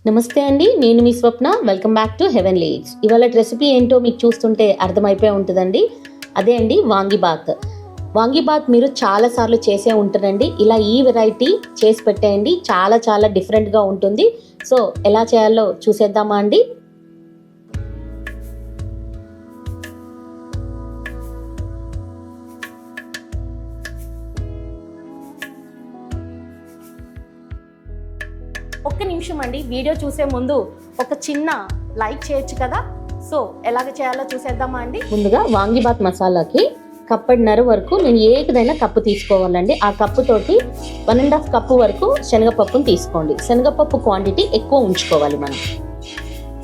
నమస్తే అండి, నేను మీ Swapna. Welcome back to Heavenly Eats. ఇవాళ రెసిపీ ఏంటో మీకు చూస్తుంటే అర్థమైపోయి ఉంటుందండి. అదే అండి వాంగీబాత్. వాంగీబాత్ మీరు చాలాసార్లు చేసే ఉంటారండి. ఇలా ఈ వెరైటీ చేసి పెట్టేయండి, చాలా చాలా డిఫరెంట్గా ఉంటుంది. సో ఎలా చేయాలో చూసేద్దామా అండి? ఒక్క నిమిషం అండి, వీడియో చూసే ముందు ఒక చిన్న లైక్ చేయొచ్చు కదా. సో ఎలాగ చేయాలో చూసేద్దామా అండి? ముందుగా వాంగీబాత్ మసాలాకి కప్పటిన్నర వరకు నేను ఏదైనా కప్పు తీసుకోవాలండి. ఆ కప్పుతోటి 1.5 కప్పు వరకు శనగపప్పును తీసుకోండి. శనగపప్పు క్వాంటిటీ ఎక్కువ ఉంచుకోవాలి. మనం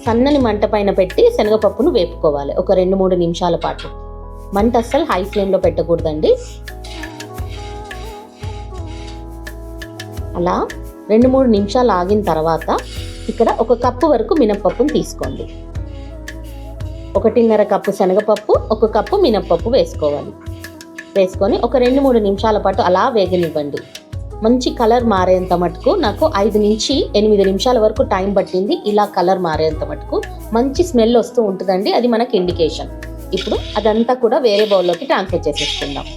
సన్నని మంట పైన పెట్టి శనగపప్పును వేపుకోవాలి ఒక 2-3 నిమిషాల పాటు. మంట అస్సలు హై ఫ్లేమ్లో పెట్టకూడదండి. అలా 2-3 నిమిషాలు ఆగిన తర్వాత ఇక్కడ 1 కప్పు వరకు మినప్పప్పును తీసుకోండి. 1.5 కప్పు శనగపప్పు, 1 కప్పు మినప్పప్పు వేసుకోవాలి. వేసుకొని ఒక 2-3 నిమిషాల పాటు అలా వేగనివ్వండి. మంచి కలర్ మారేంత మటుకు నాకు 5 నుంచి 8 నిమిషాల వరకు టైం పట్టింది. ఇలా కలర్ మారేంత మటుకు మంచి స్మెల్ వస్తూ ఉంటుందండి, అది మనకి ఇండికేషన్. ఇప్పుడు అదంతా కూడా వేరే బౌల్లోకి ట్రాన్స్ఫర్ చేసేసుకుందాం.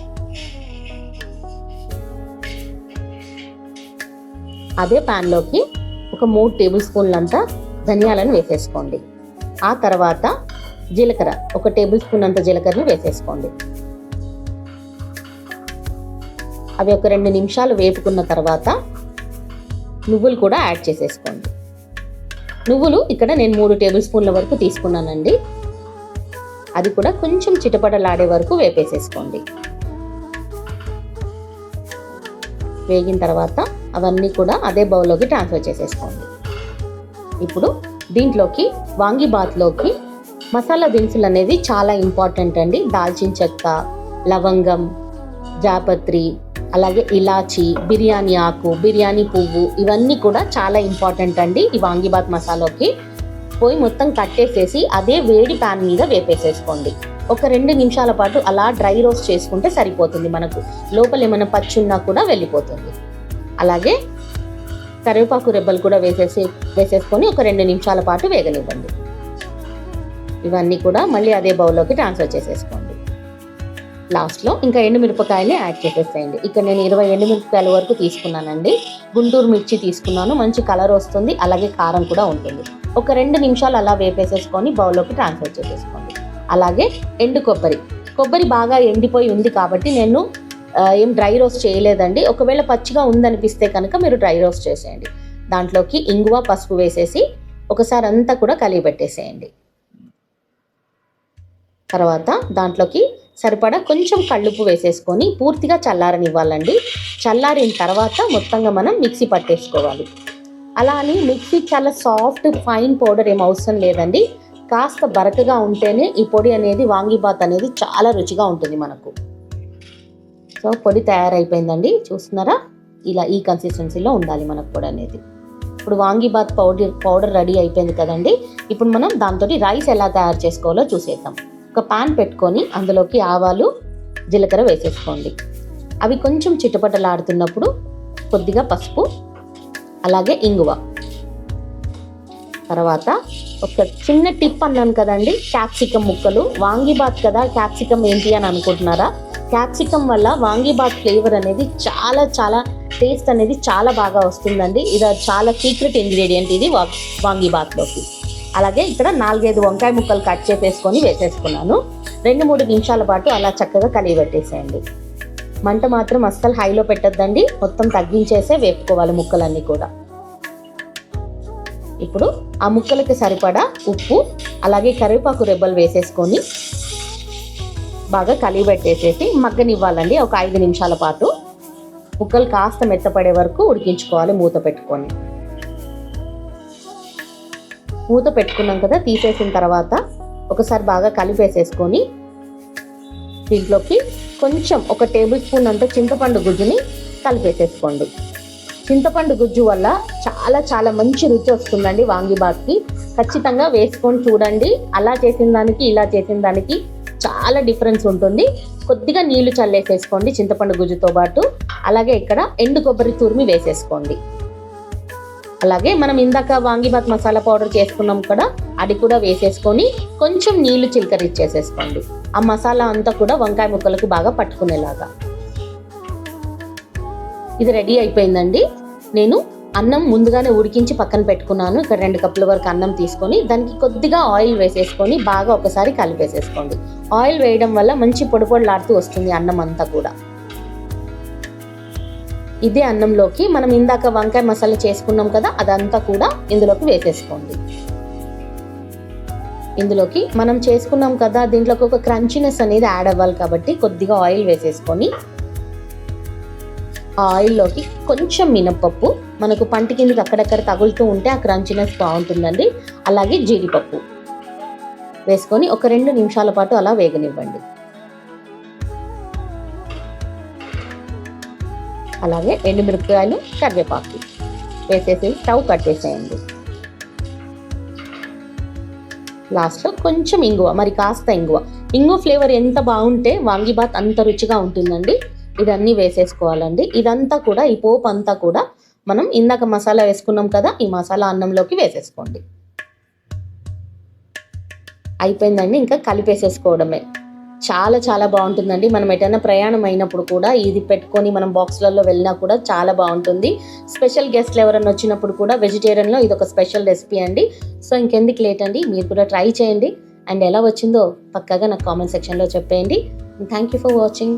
అదే ప్యాన్లోకి ఒక 3 టేబుల్ స్పూన్లంతా ధనియాలను వేసేసుకోండి. ఆ తర్వాత జీలకర్ర, 1 టేబుల్ స్పూన్ అంత జీలకర్రని వేసేసుకోండి. అవి ఒక 2 నిమిషాలు వేపుకున్న తర్వాత నువ్వులు కూడా యాడ్ చేసేసుకోండి. నువ్వులు ఇక్కడ నేను 3 టేబుల్ స్పూన్ల వరకు తీసుకున్నానండి. అది కూడా కొంచెం చిటపటలాడే వరకు వేపేసేసుకోండి. వేగిన తర్వాత అవన్నీ కూడా అదే బౌల్లోకి ట్రాన్స్ఫర్ చేసేసుకోండి. ఇప్పుడు దీంట్లోకి వాంగీబాత్లోకి మసాలా దినుసులు అనేది చాలా ఇంపార్టెంట్ అండి. దాల్చిన చెక్క, లవంగం, జాపత్రి, అలాగే ఇలాచి, బిర్యానీ ఆకు, బిర్యానీ పువ్వు, ఇవన్నీ కూడా చాలా ఇంపార్టెంట్ అండి ఈ వాంగీబాత్ మసాలాకి. పోయి మొత్తం కట్టేసేసి అదే వేడి ప్యాన్ మీద వేపేసేసుకోండి. ఒక 2 నిమిషాల పాటు అలా డ్రై రోస్ట్ చేసుకుంటే సరిపోతుంది. మనకు లోపల ఏమైనా పచ్చి ఉన్నా కూడా వెళ్ళిపోతుంది. అలాగే కరివేపాకు రెబ్బలు కూడా వేసేసుకొని ఒక 2 నిమిషాల పాటు వేగనివ్వండి. ఇవన్నీ కూడా మళ్ళీ అదే బౌల్లోకి ట్రాన్స్ఫర్ చేసేసుకోండి. లాస్ట్లో ఇంకా ఎండుమిరపకాయని యాడ్ చేసేసేయండి. ఇక్కడ నేను 20 ఎండుమిరపకాయల వరకు తీసుకున్నానండి. గుంటూరు మిర్చి తీసుకున్నాను, మంచి కలర్ వస్తుంది, అలాగే కారం కూడా ఉంటుంది. ఒక 2 నిమిషాలు అలా వేపేసేసుకొని బౌల్లోకి ట్రాన్స్ఫర్ చేసేసుకోండి. అలాగే ఎండు కొబ్బరి బాగా ఎండిపోయి ఉంది కాబట్టి నేను ఏం డ్రై రోస్ట్ చేయలేదండి. ఒకవేళ పచ్చిగా ఉందనిపిస్తే కనుక మీరు డ్రై రోస్ట్ చేసేయండి. దాంట్లోకి ఇంగువ, పసుపు వేసేసి ఒకసారి అంతా కూడా కలిగి పెట్టేసేయండి. తర్వాత దాంట్లోకి సరిపడా కొంచెం కళ్ళుప్పు వేసేసుకొని పూర్తిగా చల్లారనివ్వాలండి. చల్లారిన తర్వాత మొత్తంగా మనం మిక్సీ పట్టేసుకోవాలి. అలా అని మిక్సీ చాలా సాఫ్ట్ ఫైన్ పౌడర్ ఏం అవసరం లేదండి. కాస్త బరకగా ఉంటేనే ఈ పొడి అనేది వాంగీబాత్ అనేది చాలా రుచిగా ఉంటుంది మనకు. సో పొడి తయారైపోయిందండి, చూస్తున్నారా? ఇలా ఈ కన్సిస్టెన్సీలో ఉండాలి మనకు పొడి అనేది. ఇప్పుడు వాంగీబాత్ పౌడర్ రెడీ అయిపోయింది కదండి. ఇప్పుడు మనం దాంతో రైస్ ఎలా తయారు చేసుకోవాలో చూసేద్దాం. ఒక పాన్ పెట్టుకొని అందులోకి ఆవాలు, జీలకర్ర వేసేసుకోండి. అవి కొంచెం చిటపటలాడుతున్నప్పుడు కొద్దిగా పసుపు, అలాగే ఇంగువ. తర్వాత ఒక చిన్న టిప్ అన్నాను కదండి, క్యాప్సికమ్ ముక్కలు. వాంగీబాత్ కదా, క్యాప్సికమ్ ఏంటి అని అనుకుంటున్నారా? క్యాప్సికమ్ వల్ల వాంగీబాత్ ఫ్లేవర్ అనేది చాలా చాలా టేస్ట్ అనేది చాలా బాగా వస్తుందండి. ఇది చాలా సీక్రెట్ ఇంగ్రీడియంట్ ఇది వాంగీబాత్లోకి. అలాగే ఇక్కడ 4-5 వంకాయ ముక్కలు కట్ చేసేసుకొని వేసేసుకున్నాను. 2-3 నిమిషాల పాటు అలా చక్కగా కలిగి పెట్టేసేయండి. మంట మాత్రం అస్సలు హైలో పెట్టద్దండి, మొత్తం తగ్గించేసే వేపుకోవాలి ముక్కలన్నీ కూడా. ఇప్పుడు ఆ ముక్కలకి సరిపడా ఉప్పు, అలాగే కరివేపాకు రెబ్బలు వేసేసుకొని బాగా కలిగి పెట్టేసేసి మగ్గనివ్వాలండి. ఒక 5 నిమిషాల పాటు ముక్కలు కాస్త మెత్తపడే వరకు ఉడికించుకోవాలి మూత పెట్టుకొని. మూత పెట్టుకున్నాం కదా, తీసేసిన తర్వాత ఒకసారి బాగా కలిపేసేసుకొని దీంట్లోకి కొంచెం 1 టేబుల్ స్పూన్ అంత చింతపండు గుజ్జుని కలిపేసేసుకోండి. చింతపండు గుజ్జు వల్ల చాలా చాలా మంచి రుచి వస్తుందండి వాంగీబాత్కి. ఖచ్చితంగా వేసుకొని చూడండి. అలా చేసిన దానికి ఇలా చేసిన దానికి చాలా డిఫరెన్స్ ఉంటుంది. కొద్దిగా నీళ్లు చల్లేసేసుకోండి చింతపండు గుజ్జుతో పాటు. అలాగే ఇక్కడ ఎండు కొబ్బరి తురిమి వేసేసుకోండి. అలాగే మనం ఇందాక వాంగిబాత్ మసాలా పౌడర్ చేసుకున్నాం కదా, అది కూడా వేసేసుకొని కొంచెం నీళ్లు చిలకరించేసేసుకోండి. ఆ మసాలా అంతా కూడా వంకాయ ముక్కలకు బాగా పట్టుకునేలాగా. ఇది రెడీ అయిపోయిందండి. నేను అన్నం ముందుగానే ఉడికించి పక్కన పెట్టుకున్నాను. ఇక్కడ 2 కప్పుల వరకు అన్నం తీసుకొని దానికి కొద్దిగా ఆయిల్ వేసేసుకొని బాగా ఒకసారి కలిపేసేసుకోండి. ఆయిల్ వేయడం వల్ల మంచి పొడి పొడిలాడుతూ వస్తుంది అన్నం అంతా కూడా. ఇదే అన్నంలోకి మనం ఇందాక వంకాయ మసాలా చేసుకున్నాం కదా, అదంతా కూడా ఇందులోకి వేసేసుకోండి. ఇందులోకి మనం చేసుకున్నాం కదా, దీంట్లోకి ఒక క్రంచీనెస్ అనేది యాడ్ అవ్వాలి కాబట్టి కొద్దిగా ఆయిల్ వేసేసుకొని ఆ ఆయిల్లోకి కొంచెం మినప్పప్పు, మనకు పంటి కిందకి అక్కడక్కడ తగులుతూ ఉంటే ఆ క్రంచీనెస్ బాగుంటుందండి. అలాగే జీడిపప్పు వేసుకొని ఒక 2 నిమిషాల పాటు అలా వేగనివ్వండి. అలాగే ఎండుమిరపకాయలు, కరివేపాకు వేసేసి స్టవ్ కట్టేసేయండి. లాస్ట్లో కొంచెం ఇంగువ, మరి కాస్త ఇంగువ ఫ్లేవర్ ఎంత బాగుంటే వాంగిబాత్ అంత రుచిగా ఉంటుందండి. ఇదన్నీ వేసేసుకోవాలండి. ఇదంతా కూడా, ఈ పోపు అంతా కూడా మనం ఇందాక మసాలా వేసుకున్నాం కదా, ఈ మసాలా అన్నంలోకి వేసేసుకోండి. అయిపోయిందండి, ఇంకా కలిపేసేసుకోవడమే. చాలా చాలా బాగుంటుందండి. మనం ఎటైనా ప్రయాణం అయినప్పుడు కూడా ఇది పెట్టుకొని మనం బాక్స్లలో వెళ్ళినా కూడా చాలా బాగుంటుంది. స్పెషల్ గెస్ట్లు ఎవరైనా వచ్చినప్పుడు కూడా వెజిటేరియన్లో ఇది ఒక స్పెషల్ రెసిపీ అండి. సో ఇంకెందుకు లేట్ అండి, మీరు కూడా ట్రై చేయండి. అండ్ ఎలా వచ్చిందో పక్కాగా నాకు కామెంట్ సెక్షన్లో చెప్పేయండి. Thank you for watching.